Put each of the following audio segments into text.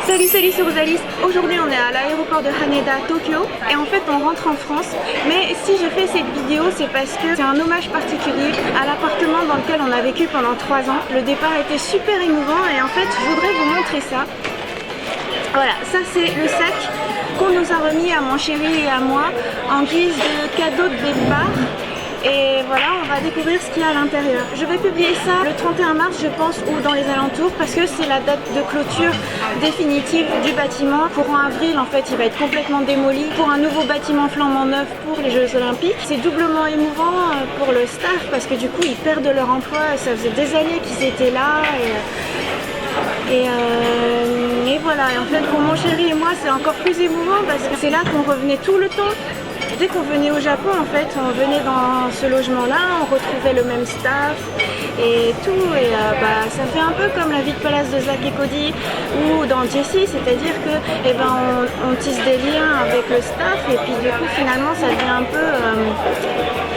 Salut, c'est Rosalie. Aujourd'hui on est à l'aéroport de Haneda, Tokyo, et en fait on rentre en France. Mais si je fais cette vidéo, c'est parce que c'est un hommage particulier à l'appartement dans lequel on a vécu pendant 3 ans. Le départ était super émouvant et en fait je voudrais vous montrer ça. Voilà, ça c'est le sac qu'on nous a remis à mon chéri et à moi en guise de cadeau de départ. Et voilà, on va découvrir ce qu'il y a à l'intérieur. Je vais publier ça le 31 mars, je pense, ou dans les alentours, parce que c'est la date de clôture définitive du bâtiment. Courant avril, en fait, il va être complètement démoli pour un nouveau bâtiment flambant neuf pour les Jeux Olympiques. C'est doublement émouvant pour le staff, parce que du coup, ils perdent leur emploi. Ça faisait des années qu'ils étaient là. Et voilà, et en fait, pour mon chéri et moi, c'est encore plus émouvant, parce que c'est là qu'on revenait tout le temps. Dès qu'on venait au Japon, en fait, on venait dans ce logement-là, on retrouvait le même staff et tout. Et ça fait un peu comme la vie de palace de Zack et Cody ou dans Jessie, c'est-à-dire que on tisse des liens avec le staff et puis du coup, finalement, ça devient un peu...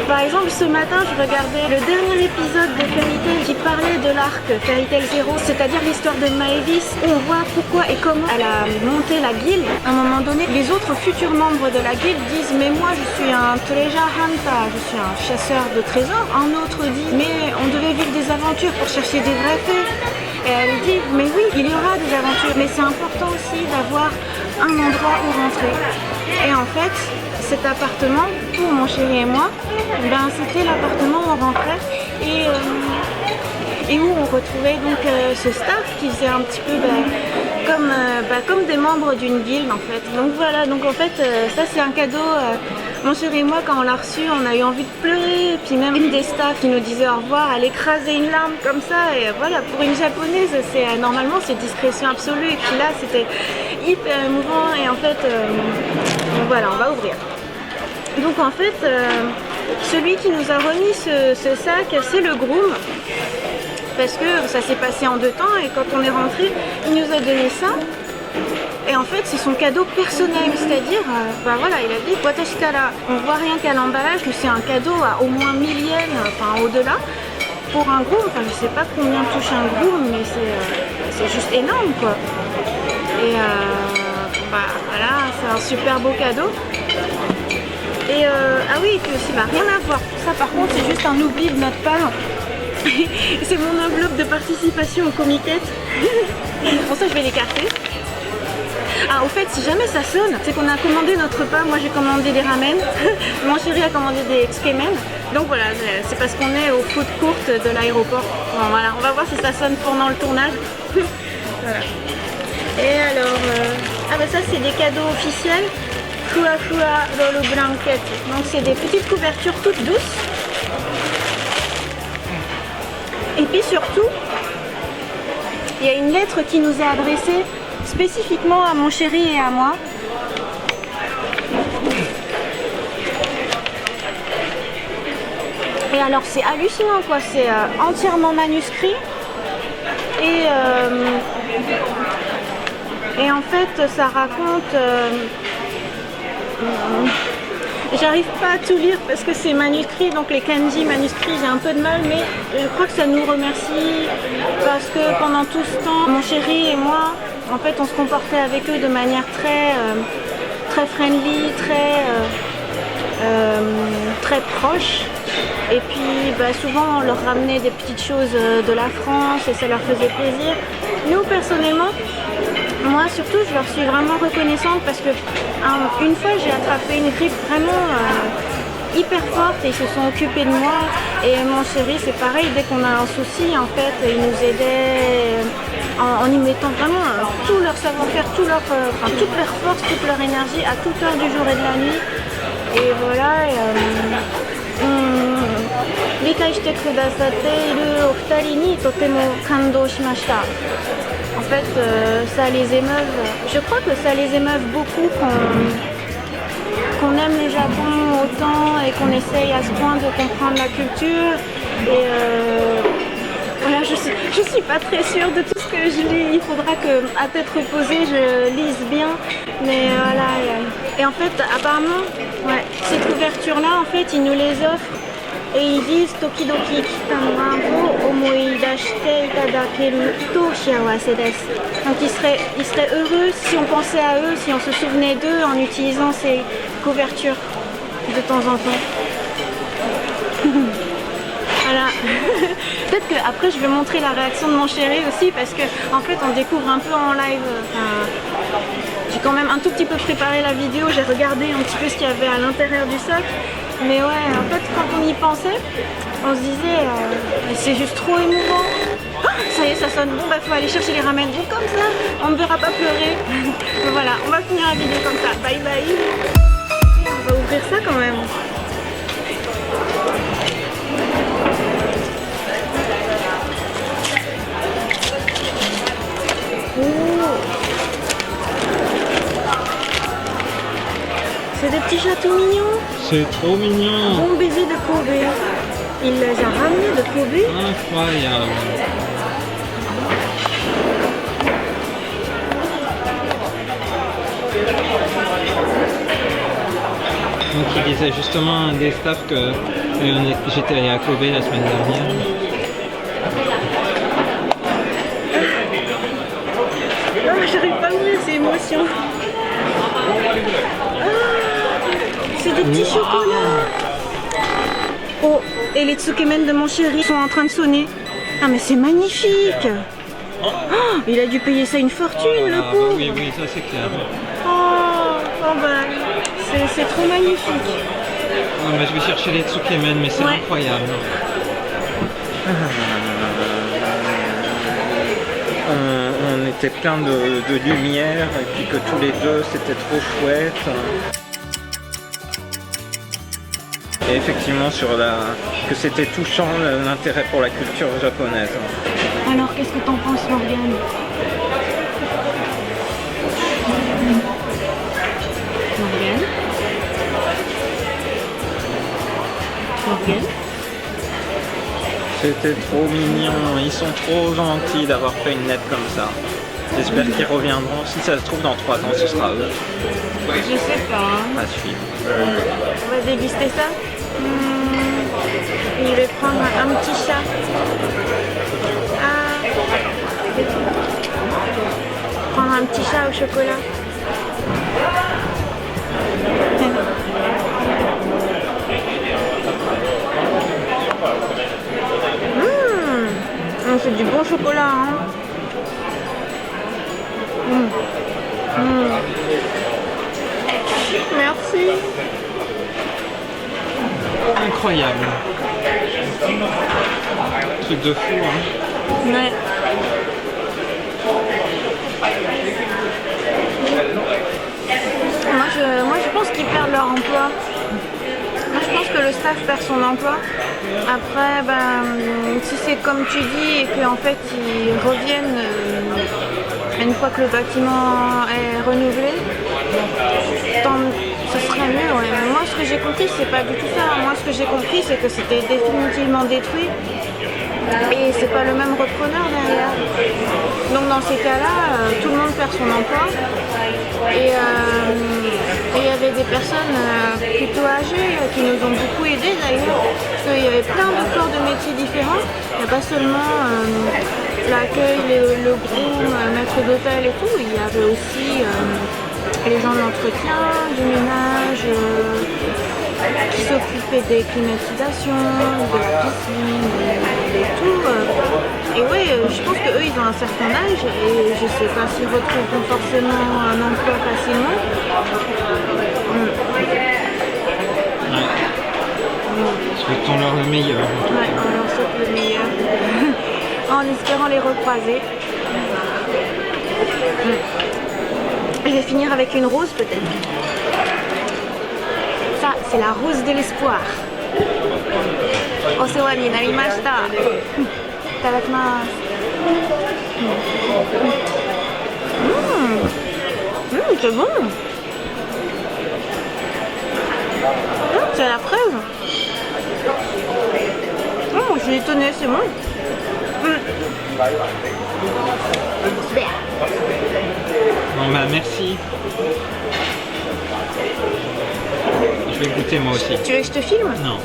Par exemple, ce matin, je regardais le dernier épisode de Fairy Tail qui parlait de l'arc Fairy Tail Zero, c'est-à-dire l'histoire de Maëlys, où on voit pourquoi et comment elle a monté la guilde. À un moment donné, les autres futurs membres de la guilde disent « Mais moi, je suis un treasure hunter, je suis un chasseur de trésors. » Un autre dit « Mais on devait vivre des aventures pour chercher des vrais faits. » Et elle dit « Mais oui, il y aura des aventures, mais c'est important aussi d'avoir un endroit où rentrer. » Et en fait, cet appartement, pour mon chéri et moi, c'était l'appartement où on rentrait et où on retrouvait donc ce staff qui faisait un petit peu comme des membres d'une guilde en fait. Donc voilà, donc en fait ça c'est un cadeau. Mon chéri et moi, quand on l'a reçu, on a eu envie de pleurer. Et puis même une des staffs qui nous disait au revoir, elle écrasait une larme comme ça. Et voilà, pour une japonaise, normalement c'est discrétion absolue. Et puis là, c'était hyper émouvant. Et en fait, voilà, on va ouvrir. Donc en fait, celui qui nous a remis ce sac, c'est le groom. Parce que ça s'est passé en 2 temps. Et quand on est rentré, il nous a donné ça. Et en fait, c'est son cadeau personnel, c'est-à-dire, voilà, il a dit « Watashikara ». On voit rien qu'à l'emballage, que c'est un cadeau à au moins 1000 yens, enfin au-delà, pour un groom. Enfin, je sais pas combien touche un groom, mais c'est juste énorme, quoi. Et voilà, c'est un super beau cadeau. Et ah oui, et puis aussi, rien à voir. Ça, par contre, c'est juste un oubli de notre part. C'est mon enveloppe de participation au comiquette. Pour ça, je vais l'écarter. Ah, au fait, si jamais ça sonne, c'est qu'on a commandé notre repas. Moi, j'ai commandé des ramen. Mon chéri a commandé des tsukemen. Donc voilà, c'est parce qu'on est au food court de l'aéroport. Bon, voilà, on va voir si ça sonne pendant le tournage. Voilà. Et alors, ça, c'est des cadeaux officiels. Fua Fua Roll Blanket. Donc, c'est des petites couvertures toutes douces. Et puis surtout, il y a une lettre qui nous est adressée spécifiquement à mon chéri et à moi. Et alors c'est hallucinant quoi, c'est entièrement manuscrit et en fait ça raconte... J'arrive pas à tout lire parce que c'est manuscrit, donc les kanji manuscrits j'ai un peu de mal, mais je crois que ça nous remercie parce que pendant tout ce temps, mon chéri et moi, en fait on se comportait avec eux de manière très friendly, très proche. Et puis souvent on leur ramenait des petites choses de la France et ça leur faisait plaisir. Nous personnellement, moi surtout je leur suis vraiment reconnaissante parce que une fois j'ai attrapé une grippe vraiment hyper forte et ils se sont occupés de moi. Et mon chéri c'est pareil, dès qu'on a un souci en fait ils nous aidaient en y mettant vraiment tout leur savoir-faire, toute leur force, toute leur énergie à toute heure du jour et de la nuit. Et voilà, en fait, ça les émeuve. Je crois que ça les émeuve beaucoup qu'on aime le Japon autant et qu'on essaye à ce point de comprendre la culture. Et voilà, je suis pas très sûre de tout ce que je lis. Il faudra que, à tête reposée, je lise bien. Mais voilà. Et en fait, apparemment, cette couverture-là, en fait, ils nous les offrent. Et ils disent Tokidoki kitama wo omoidashite itadakeru to shiawase desu. Donc ils seraient heureux si on pensait à eux, si on se souvenait d'eux en utilisant ces couvertures de temps en temps. Voilà. Peut-être qu'après je vais montrer la réaction de mon chéri aussi parce que en fait on découvre un peu en live. J'ai quand même un tout petit peu préparé la vidéo, j'ai regardé un petit peu ce qu'il y avait à l'intérieur du sac. Mais ouais, en fait quand on y pensait, on se disait c'est juste trop émouvant. Oh, ça y est, ça sonne. Bon bah faut aller chercher les ramen. Donc comme ça, on ne verra pas pleurer. Voilà, on va finir la vidéo comme ça. Bye bye. On va ouvrir ça quand même. C'est des petits châteaux mignons. C'est trop mignon. Bon baiser de Kobe. Il les a ramenés de Kobe. Incroyable. Donc il disait justement un des staffs que j'étais allé à Kobe la semaine dernière. Ah, j'arrive pas à ouvrir, c'est émotion. C'est des petits chocolats. Oh, et les tsukemen de mon chéri sont en train de sonner. Ah mais c'est magnifique. Oh, il a dû payer ça une fortune, le pauvre. Oui, oui, ça c'est clair. Oh bah, c'est trop magnifique. Oh, bah, je vais chercher les tsukemen, mais c'est incroyable. On était plein de lumière et puis que tous les deux c'était trop chouette. Et effectivement que c'était touchant l'intérêt pour la culture japonaise. Alors qu'est-ce que t'en penses, Morgane? Morgane? C'était trop mignon, ils sont trop gentils d'avoir fait une lettre comme ça. J'espère qu'ils reviendront. Si ça se trouve dans 3 ans, ce sera eux. Je sais pas. Hein. À suivre. On va déguster ça. Je vais prendre un petit chat. Prendre un petit chat au chocolat. C'est du bon chocolat. Hein. Merci. Incroyable. Truc de fou, hein. Ouais. Moi je pense qu'ils perdent leur emploi. Moi je pense que le staff perd son emploi. Après, si c'est comme tu dis et qu'en fait ils reviennent une fois que le bâtiment est renouvelé, ce serait mieux. Ouais. Mais moi ce que j'ai compris c'est pas du tout ça. Moi ce que j'ai compris c'est que c'était définitivement détruit et c'est pas le même repreneur derrière. Donc dans ces cas-là, tout le monde perd son emploi. Et il y avait des personnes plutôt âgées qui nous ont beaucoup aidés d'ailleurs, parce qu'il y avait plein de corps de métiers différents. Il n'y a pas seulement l'accueil, le groom, maître d'hôtel et tout, il y avait aussi les gens de l'entretien, du ménage, qui s'occupaient des climatisations, de la piscine, de tout. Et oui, je pense qu'eux ils ont un certain âge et je sais pas s'ils retrouveront forcément un emploi facilement. Souhaitons-leur le meilleur. Ouais, on leur souhaite le meilleur. En espérant les recroiser. Je vais finir avec une rose peut-être. Ça, c'est la rose de l'espoir. Osewa ni narimashita. Itadakimasu. C'est bon. C'est la fraise. Je suis étonnée, c'est bon. Bon bah merci. Je vais goûter moi aussi. Tu veux que je te filme? Non.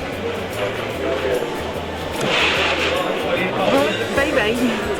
bah oui.